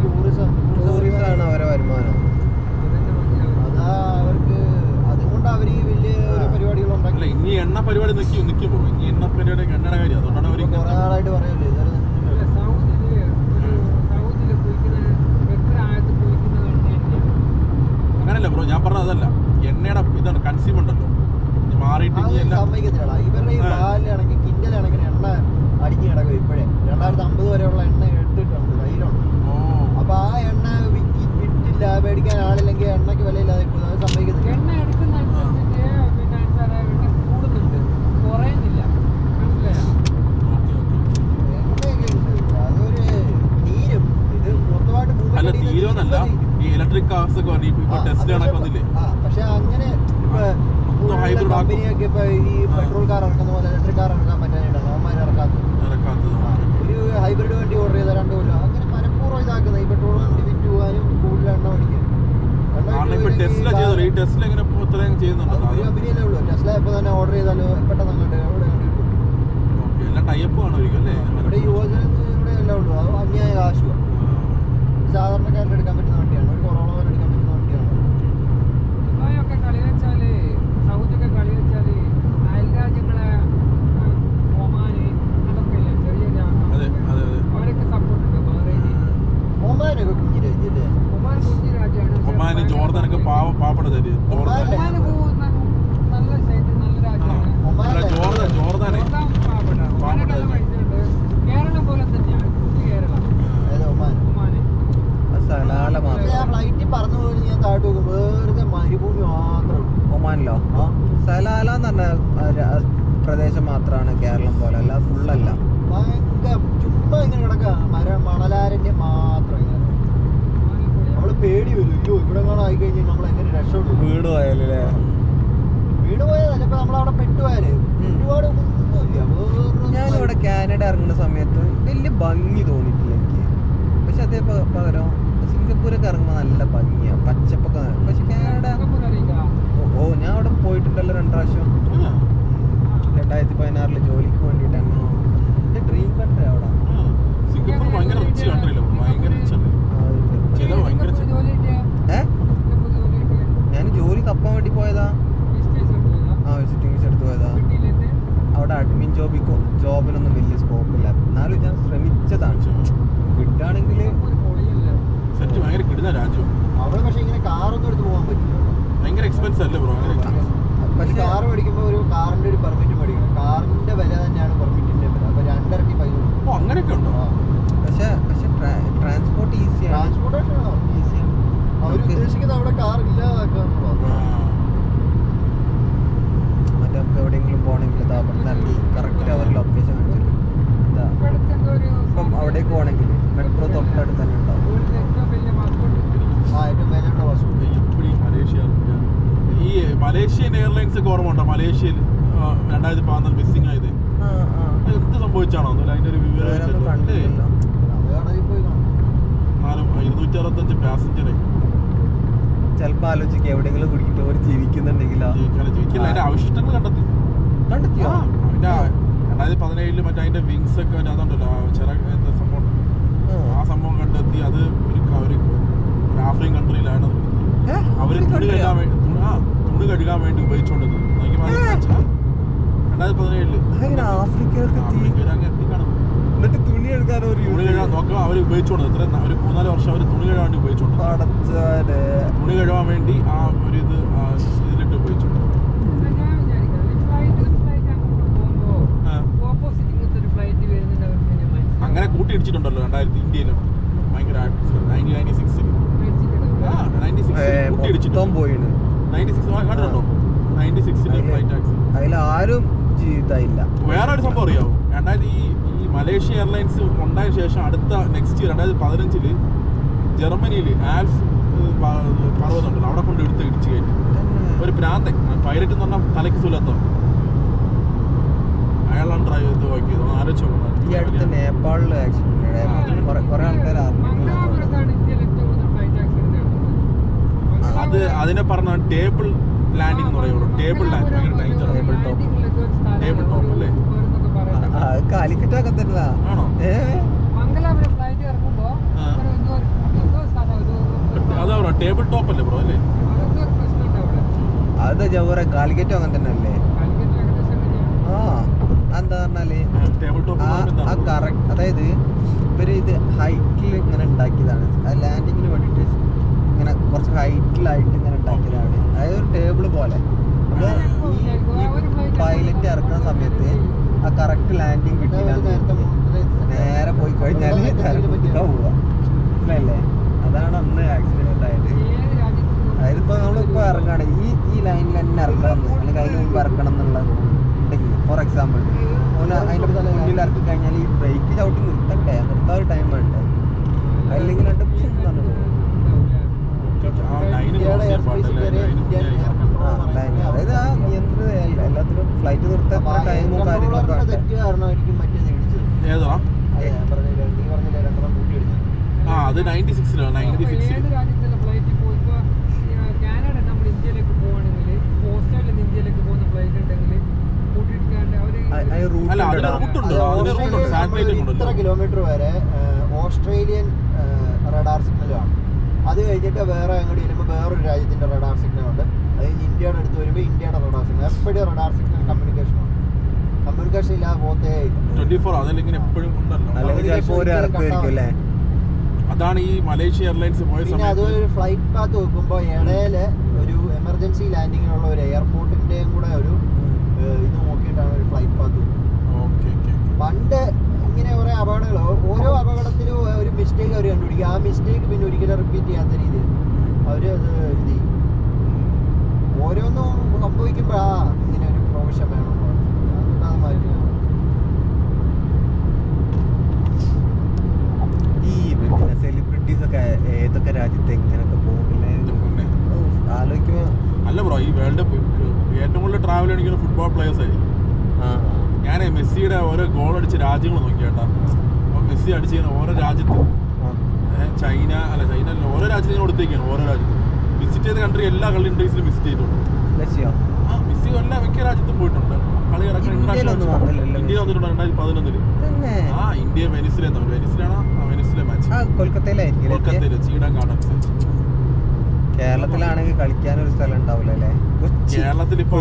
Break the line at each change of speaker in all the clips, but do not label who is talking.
ടൂറിസമാണ് അവരെ വരുമാനം. അതാ അവർക്ക് അതുകൊണ്ട് അവർ ഈ വലിയ പരിപാടികളുണ്ടാക്കി.
ഇനി എണ്ണ പരിപാടി നിൽക്കുമോ? ഇനി എണ്ണ പരിപാടി എണ്ണയുടെ കാര്യം അതുകൊണ്ടാണ് അവർ
കുറെ നാളായിട്ട് പറയല്ലേ
അങ്ങനല്ല ബ്രോ, ഞാൻ പറഞ്ഞത് അതല്ല. എണ്ണയുടെ ഇതാണ് കൺസ്യൂം ഉണ്ടല്ലോ മാറിയിട്ട്
സമ്മതിക്കത്തില്ല. ഇവരുടെ ഈ പാലിലാണെങ്കിൽ കിൻഡലാണെങ്കിൽ എണ്ണ അടിഞ്ഞു കിടക്കും. ഇപ്പോഴേ 2050 വരെയുള്ള എണ്ണ എടുത്തിട്ടുണ്ട്, കയ്യിലുണ്ട്. അപ്പൊ ആ എണ്ണ വിറ്റില്ല, മേടിക്കാൻ ആളില്ലെങ്കിൽ എണ്ണയ്ക്ക് വിലയില്ലാതെ ഇപ്പോൾ അത് സമ്മതിക്കത്തില്ല.
എണ്ണ എടുക്കുന്ന കൂടുന്നുണ്ട്, കുറയുന്നില്ല.
അതൊരു തീരും. ഇത് മൊത്തമായിട്ട്
തീരുമെന്നല്ല, ഈ ഇലക്ട്രിക് കാർസ് ഒക്കെ ടെസ്റ്റ് വന്നില്ലേ.
പക്ഷെ അങ്ങനെ കമ്പനിയൊക്കെ ഇപ്പൊ ഈ പെട്രോൾ കാർ ഇറക്കുന്ന പോലെ ഇലക്ട്രിക് കാർ ഇറക്കാൻ പറ്റാനായിട്ടാണ് അവന്മാർ ഇറക്കാത്തത്. ഒരു ഹൈബ്രിഡ് വണ്ടി ഓർഡർ ചെയ്ത 2 കൊല്ലം അങ്ങനെ മനഃപൂർവ്വം ഇതാക്കുന്നത് ഈ പെട്രോൾ വണ്ടി വിറ്റ് പോകാനും കൂടുതൽ എണ്ണ മേടിക്കാൻ. ഒരു കമ്പനിയല്ലേ ഉള്ളൂ. ടെസ്ല ഇപ്പൊ തന്നെ ഓർഡർ ചെയ്താലോ പെട്ടെന്ന് അങ്ങോട്ട് എവിടെ ഇവിടെ യുവജനങ്ങൾ ഇവിടെ എല്ലാം ഉള്ളൂ. അത് അന്യായ കാശുവാണ്. സാധാരണക്കാരുടെ എടുക്കാൻ പറ്റുന്ന വണ്ടിയാണ്, ഒരു കൊറോണ പോലെ എടുക്കാൻ പറ്റുന്ന വണ്ടിയാണ്.
ദുബായൊക്കെ കളി വെച്ചാല്, സൗദിയൊക്കെ കളി വെച്ചാല് അയൽ രാജ്യങ്ങളെ ഒമാന് അതൊക്കെ ഇല്ലേ ചെറിയ അവരൊക്കെ സപ്പോർട്ട് ഉണ്ട്.
ഒമാനൊക്കെ കുഞ്ഞു രാജ്യല്ലേ?
ഒമാൻ കുഞ്ഞു രാജ്യമാണ്.
ഒമാന് ജോർദാനൊക്കെ പാവപ്പെട്ട
ഒമാന് നല്ല സൈറ്റ്, നല്ല രാജ്യമാണ്.
ജോർദാന്
പാവപ്പെട്ട മനുഷ്യരുണ്ട്. കേരളം പോലെ തന്നെയാണ് കേരളം.
ഫ്ലൈറ്റിൽ പറന്നു പോയി ഞാൻ താഴോട്ട് നോക്കും, വെറുതെ മരുഭൂമി മാത്രമേ ഉള്ളൂ.
ഒമാനിലോ? സലാല എന്ന് പറഞ്ഞ പ്രദേശം മാത്രമാണ് കേരളം പോലെ, അല്ല ഫുള്ളല്ല.
ഭയങ്കര ചുമ്മാ ഇങ്ങനെ കിടക്കുക, മണലാരന്റെ മാത്രം ഇങ്ങനെ. നമ്മള് പേടി വരും, അയ്യോ ഇവിടെ കാണാൻ ആയി കഴിഞ്ഞാൽ നമ്മൾ എങ്ങനെ രക്ഷപ്പെടും?
വീട് പോയാലേ?
വീട് പോയതല്ല, ഇപ്പൊ നമ്മളവിടെ പെട്ടുപോയാല് ഒരുപാട് ഒന്നുമില്ല.
ഞാനിവിടെ കാനഡ ഇറങ്ങുന്ന സമയത്ത് വലിയ ഭംഗി തോന്നിയിട്ടില്ല എനിക്ക്. പക്ഷെ അതേ പകരം സിംഗപ്പൂരൊക്കെ ഇറങ്ങുമ്പോൾ നല്ല ഭംഗിയാണ്, പച്ചപ്പൊക്കെ. പക്ഷെ കാനഡ ഞാൻ അവിടെ പോയിട്ടുണ്ടല്ലോ 2 പ്രാവശ്യം. 2016 ജോലിക്ക് വേണ്ടിയിട്ടാണ്. എന്റെ ഡ്രീം കൺട്രി അവിടെ.
സിംഗപ്പൂർ ഭയങ്കര റിച്ച് കൺട്രിയല്ലേ, ഭയങ്കര റിച്ച് അല്ലേ?
ഞാൻ ജോലി തപ്പാൻ വേണ്ടി പോയതാ. വിസിറ്റിംഗ് വിസ എടുത്ത് പോയതാ. അവിടെ അഡ്മിൻ ജോബിനൊന്നും വലിയ സ്കോപ്പില്ല. എന്നാലും ഞാൻ ശ്രമിച്ചതാണ്. കിട്ടുകയാണെങ്കിൽ
സെറ്റ് ഭയങ്കര കിടുന്ന രാജ്യം.
അവിടെ പക്ഷെ ഇങ്ങനെ കാറൊന്നും എടുത്ത് പോകാൻ പറ്റില്ല,
ഭയങ്കര എക്സ്പെൻസ് അല്ലേ ബ്രോ?
പക്ഷെ കാർ മേടിക്കുമ്പോൾ ഒരു കാറിന്റെ ഒരു പെർമിറ്റ് മേടിക്കണം. കാറിന്റെ വില തന്നെയാണ് പെർമിറ്റിന്റെ വില. അപ്പൊ 2 ഇരട്ടി പൈസ.
അങ്ങനെയൊക്കെ ഉണ്ടോ?
പക്ഷെ ട്രാൻസ്പോർട്ട് ഈസിയാണ്.
ട്രാൻസ്പോർട്ടേഷൻ ഈസിയാണ്. അവർ ഉദ്ദേശിക്കുന്നത് അവിടെ കാർ ഇല്ലാതാക്കാന്നുള്ളത്.
മറ്റേ എവിടെയെങ്കിലും പോകണമെങ്കിൽ ഇറങ്ങി കറക്റ്റ് അവർ ലൊക്കേഷൻ കാണിച്ചിട്ട് ഇപ്പം അവിടേക്ക് പോകണമെങ്കിൽ മെട്രോ തൊട്ടടുത്ത് തന്നെ ഉണ്ടാവും.
ഏറ്റവും വിലയുള്ള ബസ്
ഈ മലേഷ്യൻ എയർലൈൻസ് ഒക്കെ ഓർമ്മ ഉണ്ടോ? മലേഷ്യയിൽ 2014 മിസ്സിംഗ് ആയത് എന്ത് സംഭവിച്ചാണോ? അതിന്റെ ഒരു വിവരം 265 പാസഞ്ചറെ
ചിലപ്പോൾ ആലോചിക്കുക എവിടെയെങ്കിലും കുടിക്കിട്ട് അവർ ജീവിക്കുന്നുണ്ടെങ്കിലോ.
അതിന്റെ അവശിഷ്ടങ്ങൾ കണ്ടെത്തിയോ? അതിന്റെ 2017 മറ്റേ അതിന്റെ വിങ്സ് ഒക്കെ അതുണ്ടല്ലോ, എന്താ സംഭവം, ആ സംഭവം കണ്ടെത്തി. അത് ഒരു ആഫ്രിക്കൻ കൺട്രിയിലാണ് അവര് തുണി കഴുകാൻ വേണ്ടി ഉപയോഗിച്ചോണ്ടത്. 2017
ആഫ്രിക്കയിലേക്ക് എന്നിട്ട് തുണി കഴുകാൻ
നോക്കാം അവർ ഉപയോഗിച്ചോണ്ടത്. എത്ര ഒരു 3-4 വർഷം അവർ തുണി കഴുകാൻ വേണ്ടി ഉപയോഗിച്ചോണ്ട്, തുണി കഴുകാൻ വേണ്ടി ആ ഒരു ഇതിലിട്ട് ഉപയോഗിച്ചോണ്ട്. അങ്ങനെ കൂട്ടിയിടിച്ചിട്ടുണ്ടല്ലോ 2000 ഇന്ത്യയിൽ ഭയങ്കര 1996
പോയിണ്.
96 കണ്ടിട്ടുണ്ടോ? 96 ഫ്ലൈറ്റ് ആക്സിഡന്റ്.
അതിലാരും ജീവിതമില്ല.
വേറെ ഒരു സംഭവം അറിയാവോ? ഈ മലേഷ്യ എയർലൈൻസ് ഉണ്ടായ ശേഷം അടുത്ത നെക്സ്റ്റ് ഇയർ 2015 ജർമ്മനിയിൽ ആൽപ്സ് പർവ്വതമുണ്ടല്ലോ, അവിടെ കൊണ്ട് ഇടിച്ച് കയറ്റി ഒരു ഭ്രാന്തൻ പൈലറ്റ് എന്ന് പറഞ്ഞാൽ തലയ്ക്ക് സുലത്തോ അയാളാണ് ഡ്രൈവ് ചെയ്ത് നോക്കിയത്. ആലോചിച്ചോ?
ഈ അടുത്ത് നേപ്പാളിൽ കുറെ ആൾക്കാർ
അതിനെ പറഞ്ഞ ടേബിൾ ലാൻഡിംഗ് എന്ന് പറയുള്ളൂ. ടേബിൾ ലാൻഡ് ഭയങ്കര ഡേഞ്ചർ. ടേബിൾ ടോപ്പ് അല്ലേ?
കാലിക്കറ്റൊക്കെ തന്നെ ആണോ?
മംഗലാപുരം ഫ്ലൈറ്റ് ഇറങ്ങുമ്പോ
ടേബിൾ ടോപ്പ് അല്ലേ ബ്രോ അല്ലേ?
അതൊക്കെ ഒരു പ്രശ്നമുണ്ട് അവിടെ.
അത് ജവഹർ കാലിക്കറ്റും അങ്ങനെ തന്നെ അല്ലേ?
കാലിക്കറ്റ് ഏകദേശം തന്നെയാണ്.
എന്താ പറഞ്ഞാല്
ടേബിൾ ടോപ്പ്
കറക്റ്റ്, അതായത് ഇവര് ഇത് ഹൈറ്റിൽ ഇങ്ങനെ ഉണ്ടാക്കിയതാണ്. അത് ലാൻഡിങ്ങിന് വേണ്ടിയിട്ട് ഇങ്ങനെ കുറച്ച് ഹൈറ്റിലായിട്ട് ഇങ്ങനെ ഉണ്ടാക്കിയതാണ്. അതായത് ഒരു ടേബിൾ പോലെ. അപ്പോൾ ഈ പൈലറ്റ് ഇറക്കുന്ന സമയത്ത് ആ കറക്റ്റ് ലാൻഡിങ് കിട്ടില്ല, നേരെ പോയി കഴിഞ്ഞാൽ പോവുക. മനസ്സിലായില്ലേ? അതാണ് അന്ന് ആക്സിഡന്റ് ഉണ്ടായത്. അതായത് ഇപ്പോൾ നമ്മളിപ്പോൾ ഇറങ്ങുകയാണ്, ഈ ലൈനിൽ തന്നെ ഇറക്കണം അല്ലെങ്കിൽ അതിന് മുമ്പ് ഇറക്കണം എന്നുള്ളത് ഉണ്ടെങ്കിൽ, ഫോർ എക്സാമ്പിൾ അതിൻ്റെ മുന്നിൽ ഇറക്കി കഴിഞ്ഞാൽ ഈ ബ്രേക്ക് ചവിട്ടി നിർത്തണ്ടേ, നിർത്താൻ ഒരു ടൈം വേണ്ടേ? അല്ലെങ്കിൽ രണ്ട് അതായത് ആ നിയന്ത്രണ എല്ലാത്തിനും ഫ്ലൈറ്റ് നിർത്താൻ ടൈമും കാര്യങ്ങളൊക്കെ
അത് 96
ഏത് രാജ്യത്തുള്ള ഫ്ലൈറ്റിൽ പോയിപ്പോ കാനഡ നമ്മൾ ഇന്ത്യയിലേക്ക് പോവാണെങ്കിൽ ഓസ്ട്രേലിയയിൽ നിന്ന് ഇന്ത്യയിലേക്ക് പോകുന്ന ഫ്ലൈറ്റ് ഉണ്ടെങ്കിൽ കൂട്ടിയിട്ടാണ്ട്
ഇത്ര കിലോമീറ്റർ വരെ ഓസ്ട്രേലിയൻ റഡാർ സിഗ്നലാണ്. അത് കഴിഞ്ഞിട്ട് വേറെ അങ്ങോട്ട് വരുമ്പോൾ വേറൊരു രാജ്യത്തിന്റെ റഡാർ സിഗ്നൽ ഉണ്ട്. അത് കഴിഞ്ഞ് ഇന്ത്യയുടെ അടുത്ത് വരുമ്പോൾ ഇന്ത്യയുടെ റഡാർ സിഗ്നൽ. എപ്പോഴും റഡാർ സിഗ്നൽ കമ്മ്യൂണിക്കേഷനാണ്. കമ്മ്യൂണിക്കേഷൻ ഇല്ലാതെ പോത്തേ
24 അതല്ലെങ്കിൽ എപ്പോഴും ഉണ്ടല്ലോ. അതാണ് ഈ മലേഷ്യ എയർലൈൻസ് പോയ സമയത്ത്
അതൊരു ഫ്ലൈറ്റ് പാത്ത് വെക്കുമ്പോൾ ഇടയില് ഒരു എമർജൻസി ലാൻഡിങ്ങിനുള്ള ഒരു എയർപോർട്ടിന്റെയും കൂടെ ഒരു ഇത് നോക്കിയിട്ടാണ് ഒരു ഫ്ലൈറ്റ് പാത്ത് വെക്കുന്നത്. പണ്ട് ഇങ്ങനെ കുറെ അപകടങ്ങൾ, ഓരോ അപകടത്തിലും ഒരു മിസ്റ്റേക്ക് അവർ കണ്ടുപിടിക്കും. ആ മിസ്റ്റേക്ക് പിന്നെ ഒരിക്കലും റിപ്പീറ്റ് ചെയ്യാത്ത രീതിയിൽ അവര് അത് ഇത് ചെയ്യും. ഓരോന്നും സംഭവിക്കുമ്പോ ഇങ്ങനെ ഒരു പ്രൊവിഷൻ വേണം, അത് മാറ്റി.
സെലിബ്രിറ്റീസ് ഒക്കെ ഏതൊക്കെ രാജ്യത്ത് എങ്ങനെയൊക്കെ പോകുന്നില്ലേ ആലോചിക്കുമ്പോ.
അല്ല ബ്രോ, ഈ വേൾഡ് കപ്പ് ഏറ്റവും കൂടുതൽ ട്രാവൽ അടിക്കുന്ന ഫുട്ബോൾ പ്ലേയേഴ്സ് ആയിരിക്കും. ഞാൻ മെസ്സിയുടെ ഓരോ ഗോൾ അടിച്ച രാജ്യങ്ങൾ നോക്കി കേട്ടാ. അപ്പൊ മെസ്സി അടിച്ചിരിക്കുന്ന ഓരോ രാജ്യത്തും ചൈന ഓരോ രാജ്യത്തിനും കൊടുത്തേക്കാണ്. ഓരോ രാജ്യത്തും വിസിറ്റ് ചെയ്ത കൺട്രി എല്ലാ കൺട്രീസിലും വിസിറ്റ് ചെയ്തിട്ടുണ്ട്. മെസ്സി എല്ലാ മിക്ക രാജ്യത്തും പോയിട്ടുണ്ട്. കളി ഇറക്കാൻ ഇന്ത്യയിൽ വന്നിട്ടുണ്ട് 2011. ഇന്ത്യ വെനിസിലാണ് വെനിസിലെ മാച്ച്. കൊൽക്കത്തയിലെ ചീഡൻ ഗാർഡൻസ്.
കേരളത്തിലാണെങ്കിൽ കളിക്കാൻ ഒരു സ്ഥലം ഉണ്ടാവില്ല അല്ലേ?
കേരളത്തിൽ ഇപ്പൊ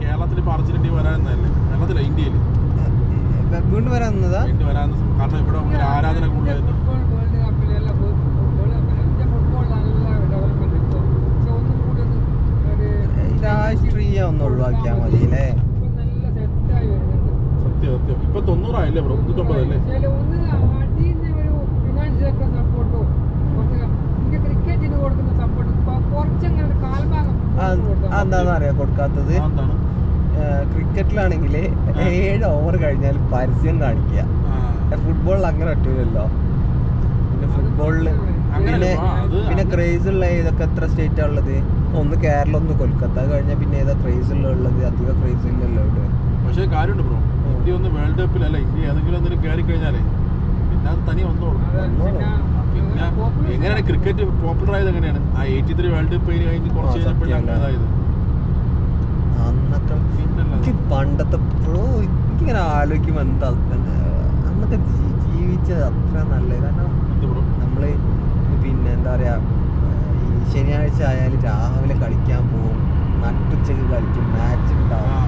കേരളത്തിൽ ഇപ്പൊ അർജന്റീന വരാനല്ലേ? കേരളത്തില ഇന്ത്യയിൽ
വീണ്ടും വരാന്നതാ.
കാരണം ഇവിടെ ആരാധന കൂടുതലായിരുന്നു.
രാഷ്ട്രീയം ഒന്ന് ഒഴിവാക്കിയാ മതി അല്ലേ?
സത്യം. ഇപ്പൊ 90 ആയില്ലേ ബ്രോ? 99 അല്ലേ?
എന്താന്ന് അറിയാ കൊടുക്കാത്തത്? ക്രിക്കറ്റിലാണെങ്കിൽ 7 ഓവർ കഴിഞ്ഞാൽ പരസ്യം കാണിക്കുക. ഫുട്ബോളിൽ അങ്ങനെ പറ്റൂലല്ലോ. പിന്നെ ഫുട്ബോളില് പിന്നെ ക്രേസ് ഉള്ള ഏതൊക്കെ എത്ര സ്റ്റേറ്റാ ഉള്ളത്? ഒന്ന് കേരളം, ഒന്ന് കൊൽക്കത്ത. അത് കഴിഞ്ഞാൽ പിന്നെ ഏതാ ക്രേസ് ഉള്ളത്? അധികം ക്രേസ് ഇല്ലല്ലോ ഇവിടെ.
പക്ഷേ കാര്യമുണ്ട് ബ്രോ, ഇന്ത്യ ഒന്ന് വേൾഡ് കപ്പിലല്ല, ഇന്ത്യ ഏതെങ്കിലും ഒന്നിനും കയറി കഴിഞ്ഞാലേ പിന്നെ അത് തനി വന്നോളൂ. പിന്നെ എങ്ങനെയാണ് ക്രിക്കറ്റ് പോപ്പുലർ ആയത്? എങ്ങനെയാണ് ആ 83 വേൾഡ് കപ്പ് കഴിഞ്ഞ് കുറച്ച് കഴിഞ്ഞപ്പോഴാണ് അതായത്
അന്നൊക്കെ പണ്ടത്തെ എനിക്കിങ്ങനെ ആലോചിക്കുമ്പോൾ എന്താ അന്നൊക്കെ ജീവിച്ചത് അത്ര നല്ലത്. കാരണം നമ്മള് പിന്നെ എന്താ പറയാ, ഈ ശനിയാഴ്ച ആയാലും രാവിലെ കളിക്കാൻ പോകും, നട്ടുച്ചക്ക് കളിക്കും, മാച്ച് ഉണ്ടാവും.